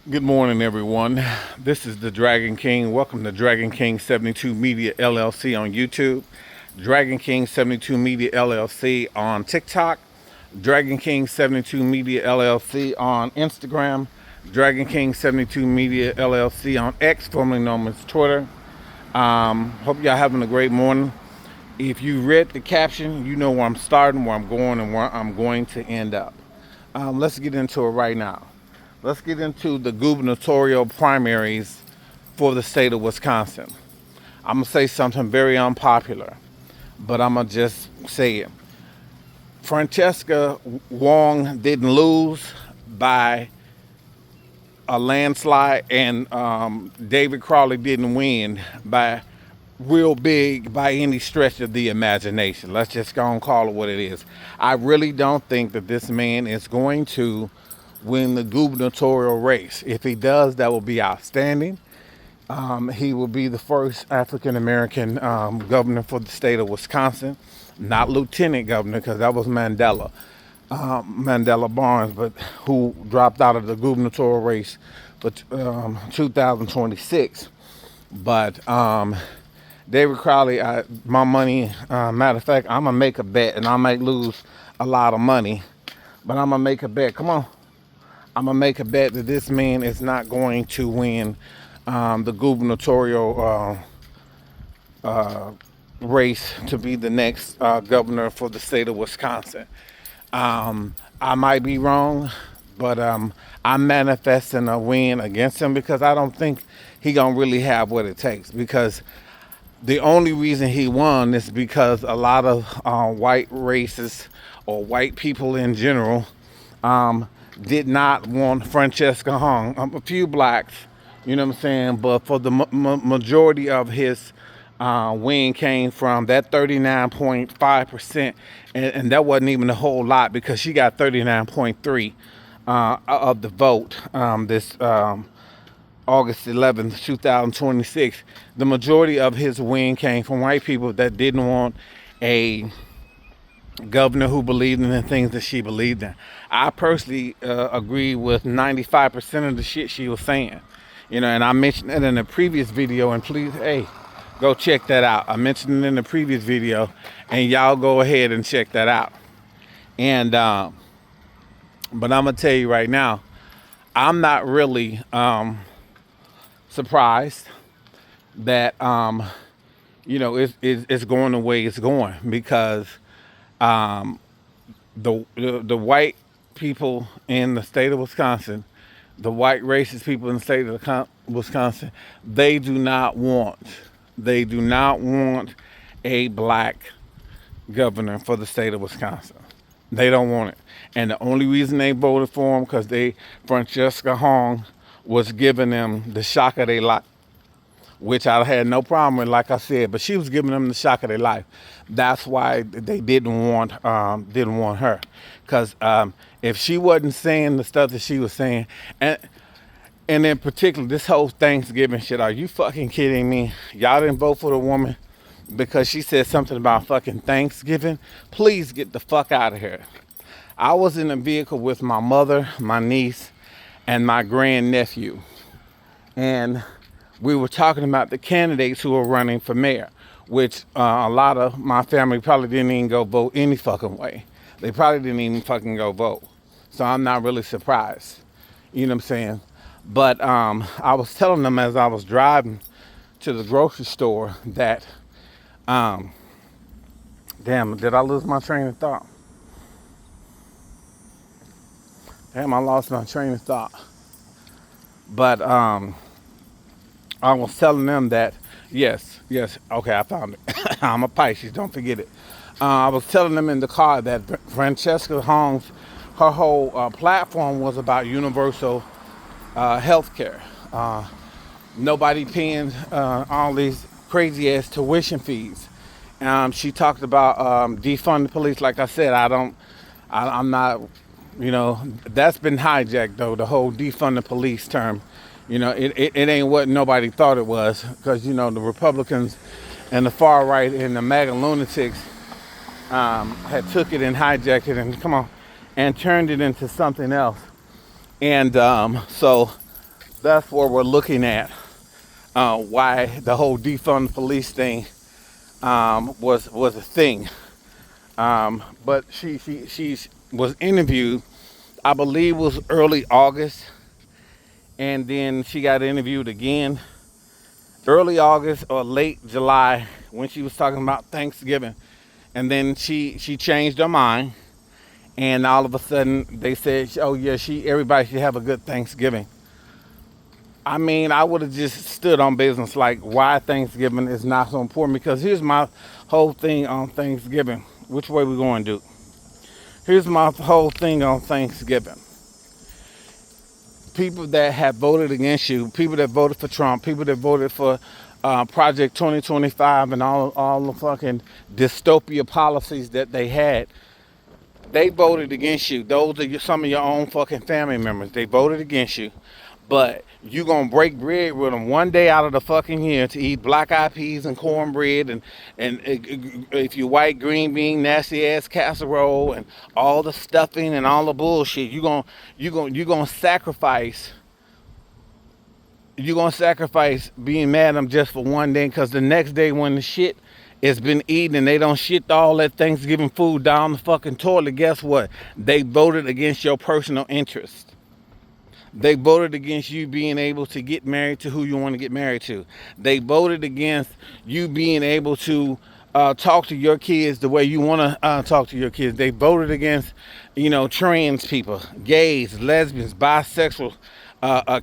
Good morning, everyone. This is the Dragon King. Welcome to Dragon King 72 Media LLC on YouTube, Dragon King 72 Media LLC on TikTok, Dragon King 72 Media LLC on Instagram, Dragon King 72 Media LLC on X, formerly known as Twitter. Hope y'all having a great morning. If you read the caption, you know where I'm starting, where I'm going, and where I'm going to end up. Let's get into it right now. Let's get into the gubernatorial primaries for the state of Wisconsin. I'm going to say something very unpopular, but I'm going to just say it. Francesca Wong didn't lose by a landslide, and David Crowley didn't win by real big by any stretch of the imagination. Let's just go and call it what it is. I really don't think that this man is going to win the gubernatorial race. If he does, that will be outstanding. He will be the first African American governor for the state of Wisconsin, not lieutenant governor, because that was Mandela Barnes, but who dropped out of the gubernatorial race for 2026. But David Crowley, my money, matter of fact, I'm gonna make a bet, and I might lose a lot of money, but I'm gonna make a bet. Come on. I'm going to make a bet that this man is not going to win the gubernatorial race to be the next governor for the state of Wisconsin. I might be wrong, but I'm manifesting a win against him because I don't think he going to really have what it takes. Because the only reason he won is because a lot of white racists or white people in general did not want Francesca Hung. A few blacks, you know what I'm saying? But for the majority of his win came from that 39.5%. And that wasn't even a whole lot because she got 39.3 of the vote this August 11th, 2026. The majority of his win came from white people that didn't want a governor who believed in the things that she believed in. I personally agree with 95% of the shit she was saying. You know, and I mentioned it in a previous video, and please, hey, go check that out. I mentioned it in the previous video, and y'all go ahead and check that out. And, but I'm going to tell you right now, I'm not really surprised that, you know, it's going the way it's going because the white people in the state of Wisconsin, the white racist people in the state of Wisconsin, they do not want a black governor for the state of Wisconsin. They don't want it. And the only reason they voted for him because Francesca Hong was giving them the shock of their life, which I had no problem with, like I said, but she was giving them the shock of their life. That's why they didn't want her, because if she wasn't saying the stuff that she was saying, and in particular this whole Thanksgiving shit, are you fucking kidding me? Y'all didn't vote for the woman because she said something about fucking Thanksgiving? Please get the fuck out of here. I was in a vehicle with my mother, my niece, and my grandnephew, and we were talking about the candidates who were running for mayor, which a lot of my family probably didn't even go vote any fucking way. They probably didn't even fucking go vote. So I'm not really surprised. You know what I'm saying? But I was telling them as I was driving to the grocery store that, damn, did I lose my train of thought? Damn, I lost my train of thought. But I was telling them that, yes, okay, I found it. I'm a Pisces, don't forget it. I was telling them in the car that Francesca Hong's, her whole platform was about universal health care. Nobody paying all these crazy ass tuition fees. She talked about defund the police. Like I said, I'm not, you know, that's been hijacked though, the whole defund the police term. You know, it ain't what nobody thought it was, because, you know, the Republicans and the far right and the MAGA lunatics had took it and hijacked it and turned it into something else. And so That's where we're looking at why the whole defund police thing was a thing. But she was interviewed, I believe it was early August, and then she got interviewed again early August or late July when she was talking about Thanksgiving, and then she changed her mind, and all of a sudden they said, oh yeah, everybody should have a good Thanksgiving. I mean, I would have just stood on business like why Thanksgiving is not so important, because here's my whole thing on Thanksgiving. Which way we going, Duke? Here's my whole thing on Thanksgiving. People that have voted against you, people that voted for Trump, people that voted for Project 2025 and all the fucking dystopia policies that they had, they voted against you. Those are some of your own fucking family members. They voted against you. But you gonna break bread with them one day out of the fucking year to eat black eyed peas and cornbread and if you white green bean nasty ass casserole and all the stuffing and all the bullshit. You gonna sacrifice. You're gonna sacrifice being mad at them just for one day, because the next day when the shit has been eaten and they don't shit all that Thanksgiving food down the fucking toilet, guess what? They voted against your personal interest. They voted against you being able to get married to who you want to get married to. They voted against you being able to talk to your kids the way you want to talk to your kids. They voted against, trans people, gays, lesbians, bisexual,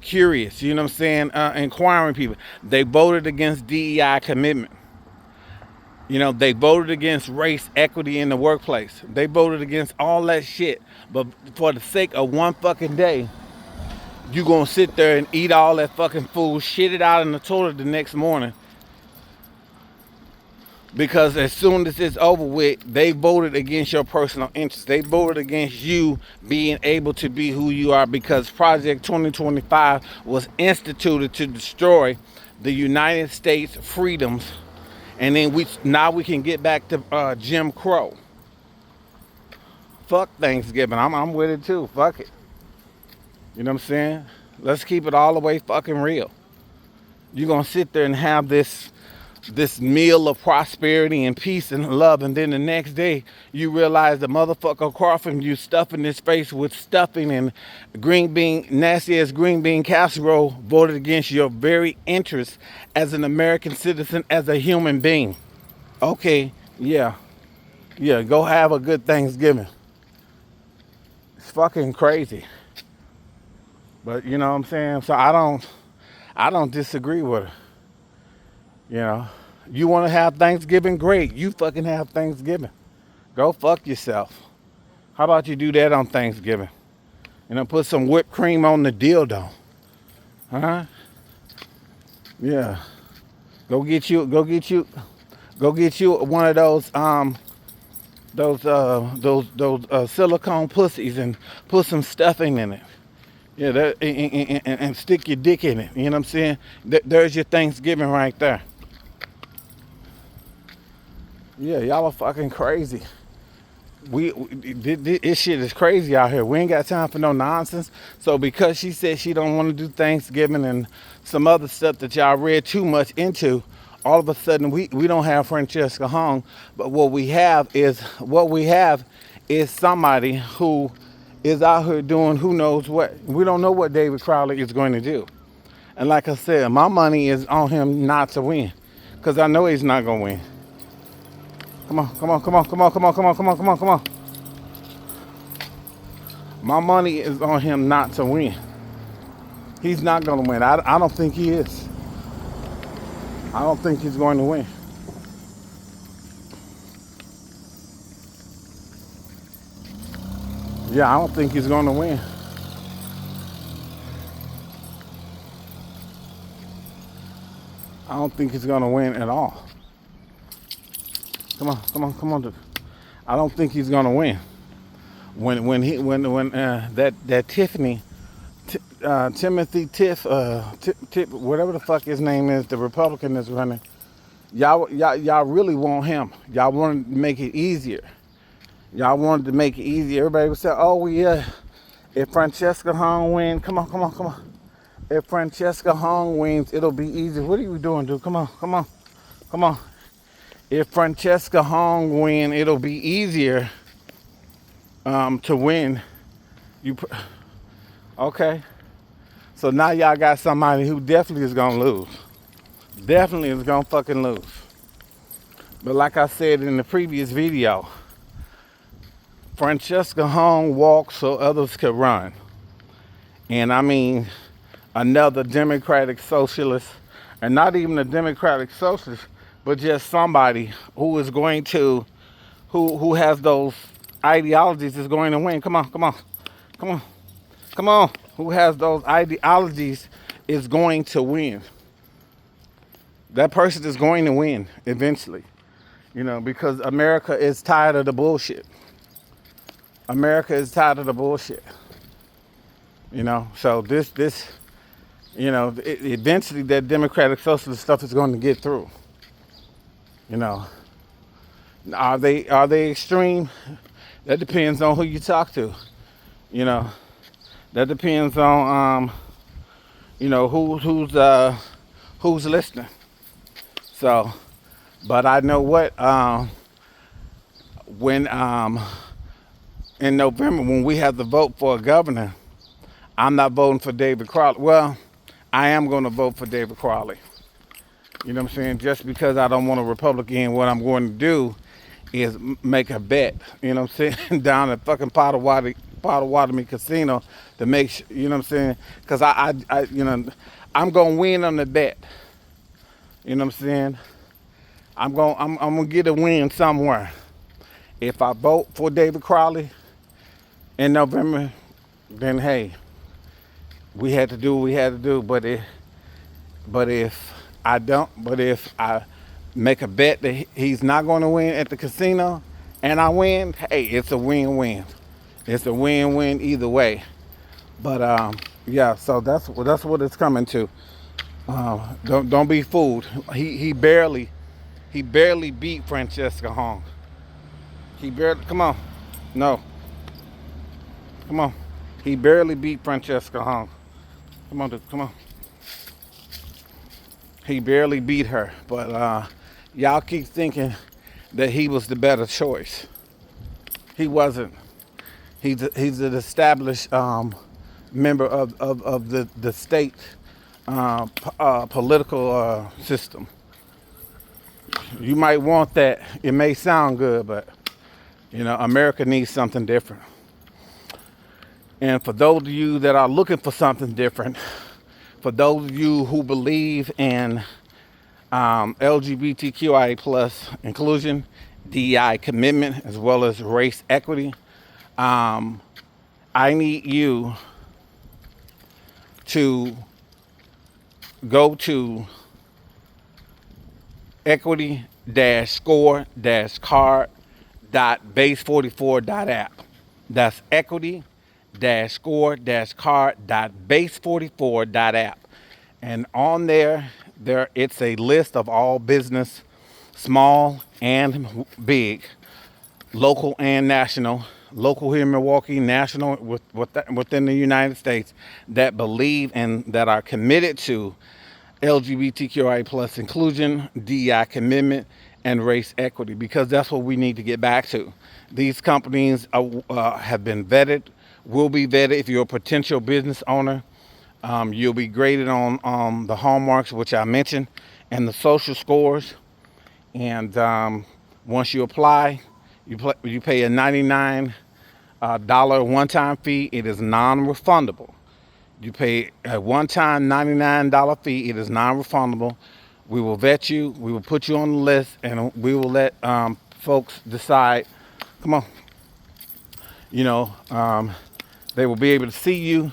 curious, you know what I'm saying, inquiring people. They voted against DEI commitment. They voted against race equity in the workplace. They voted against all that shit. But for the sake of one fucking day, you gonna sit there and eat all that fucking food, shit it out in the toilet the next morning. Because as soon as it's over with, they voted against your personal interests. They voted against you being able to be who you are, because Project 2025 was instituted to destroy the United States freedoms. And then now we can get back to Jim Crow. Fuck Thanksgiving. I'm with it too. Fuck it. You know what I'm saying? Let's keep it all the way fucking real. You're gonna sit there and have this meal of prosperity and peace and love, and then the next day you realize the motherfucker across from you stuffing his face with stuffing and nasty ass green bean casserole voted against your very interests as an American citizen, as a human being. Okay, yeah, go have a good Thanksgiving. It's fucking crazy. But you know what I'm saying? So I don't disagree with her. You want to have Thanksgiving? Great. You fucking have Thanksgiving. Go fuck yourself. How about you do that on Thanksgiving? Put some whipped cream on the dildo. Huh? Yeah. Go get you one of those silicone pussies and put some stuffing in it. Yeah, and stick your dick in it. You know what I'm saying? There's your Thanksgiving right there. Yeah, y'all are fucking crazy. This shit is crazy out here. We ain't got time for no nonsense. So because she said she don't want to do Thanksgiving and some other stuff that y'all read too much into, all of a sudden we don't have Francesca Hung. But what we have is somebody who is out here doing who knows what. We don't know what David Crowley is going to do. And like I said, my money is on him not to win, because I know he's not going to win. Come on. My money is on him not to win. He's not going to win. I don't think he is. I don't think he's going to win. Yeah, I don't think he's going to win. I don't think he's going to win at all. Come on, dude. I don't think he's going to win. When that Tiffany, Timothy Tiff, whatever the fuck his name is, the Republican that's running, y'all really want him. Y'all wanted to make it easier. Everybody would say, oh yeah, if Francesca Hung win, come on. If Francesca Hong wins, it'll be easy. What are you doing, dude? Come on, come on, come on. If Francesca Hong win, it'll be easier to win. You okay? So now y'all got somebody who definitely is gonna lose. Definitely is gonna fucking lose. But like I said in the previous video, Francesca Hong walked so others could run. And I mean, another Democratic socialist, and not even a Democratic socialist, but just somebody who is going to, who has those ideologies is going to win. Come on, come on, come on, come on. Who has those ideologies is going to win. That person is going to win eventually, because America is tired of the bullshit. America is tired of the bullshit. So eventually that Democratic Socialist stuff is going to get through. Are they extreme? That depends on who you talk to. That depends on who's listening. So, but I know what when in November when we have to vote for a governor, I'm not voting for David Crowley. Well, I am going to vote for David Crowley. You know what I'm saying? Just because I don't want a Republican, what I'm going to do is make a bet. You know what I'm saying? Down at fucking Potawatomi Casino to make sure. You know what I'm saying? Because I'm going to win on the bet. You know what I'm saying? I'm gonna get a win somewhere. If I vote for David Crowley in November, then hey, we had to do what we had to do. But if I make a bet that he's not going to win at the casino, and I win, hey, it's a win-win. It's a win-win either way. But yeah, so that's what it's coming to. Don't be fooled. He barely beat Francesca Hong. Come on, no, come on. He barely beat Francesca Hong. Come on, dude, come on. He barely beat her, but y'all keep thinking that he was the better choice. He wasn't. He's an established member of the state political system. You might want that. It may sound good, but America needs something different. And for those of you that are looking for something different, for those of you who believe in LGBTQIA plus inclusion, DEI commitment, as well as race equity, I need you to go to equity-score-card.base44.app. That's equity-score-card.base44.app. And on there it's a list of all business, small and big, local and national, local here in Milwaukee, national within the United States, that believe and that are committed to LGBTQIA plus inclusion, DEI commitment, and race equity, because that's what we need to get back to. These companies have been vetted, will be vetted. If you're a potential business owner, you'll be graded on the hallmarks, which I mentioned, and the social scores. And once you apply, you pay a $99 one-time fee. It is non-refundable. You pay a one-time $99 fee. It is non-refundable. We will vet you. We will put you on the list, and we will let folks decide. Come on. They will be able to see you.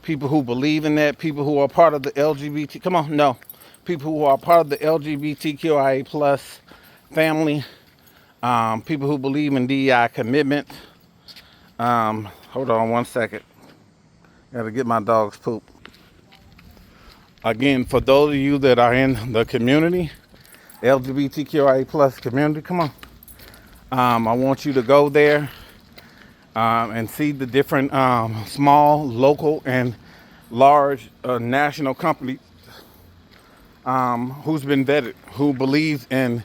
People who believe in that. People who are part of the LGBT. Come on, no. People who are part of the LGBTQIA plus family. People who believe in DEI commitment. Hold on one second. Got to get my dog's poop. Again, for those of you that are in the community, LGBTQIA plus community, come on. I want you to go there and see the different small, local, and large national company who's been vetted, who believes in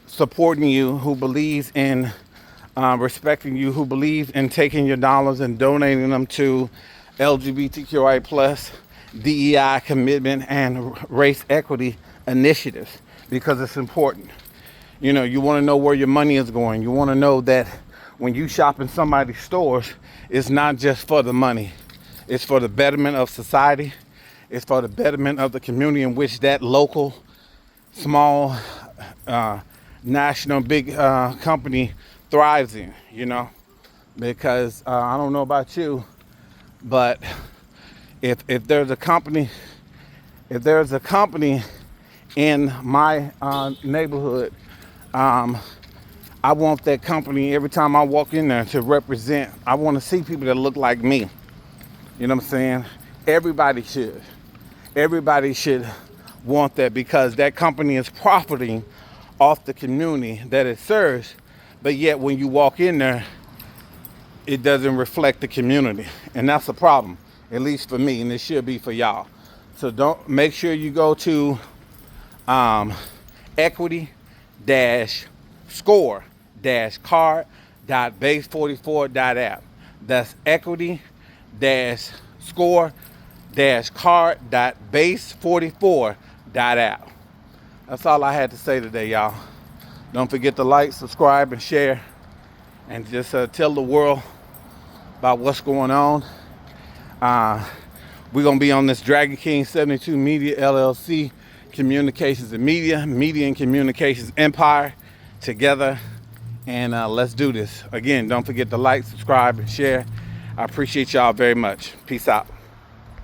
supporting you, who believes in respecting you, who believes in taking your dollars and donating them to LGBTQI plus DEI commitment and race equity initiatives, because it's important. You know, you want to know where your money is going. You want to know that when you shop in somebody's stores, it's not just for the money. It's for the betterment of society. It's for the betterment of the community in which that local, small, national, big company thrives in, you know? Because I don't know about you, but if there's a company, in my neighborhood, I want that company every time I walk in there to represent. I want to see people that look like me. You know what I'm saying? Everybody should. Everybody should want that, because that company is profiting off the community that it serves. But yet when you walk in there, it doesn't reflect the community. And that's a problem, at least for me, and it should be for y'all. So don't make sure you go to equity-score-card.base44.app. That's equity-score-card.base44.app. That's all I had to say today, y'all. Don't forget to like, subscribe, and share, and just tell the world about what's going on. We're going to be on this Dragon King 72 Media LLC Communications and Media and Communications Empire together. And let's do this. Again, don't forget to like, subscribe, and share. I appreciate y'all very much. Peace out.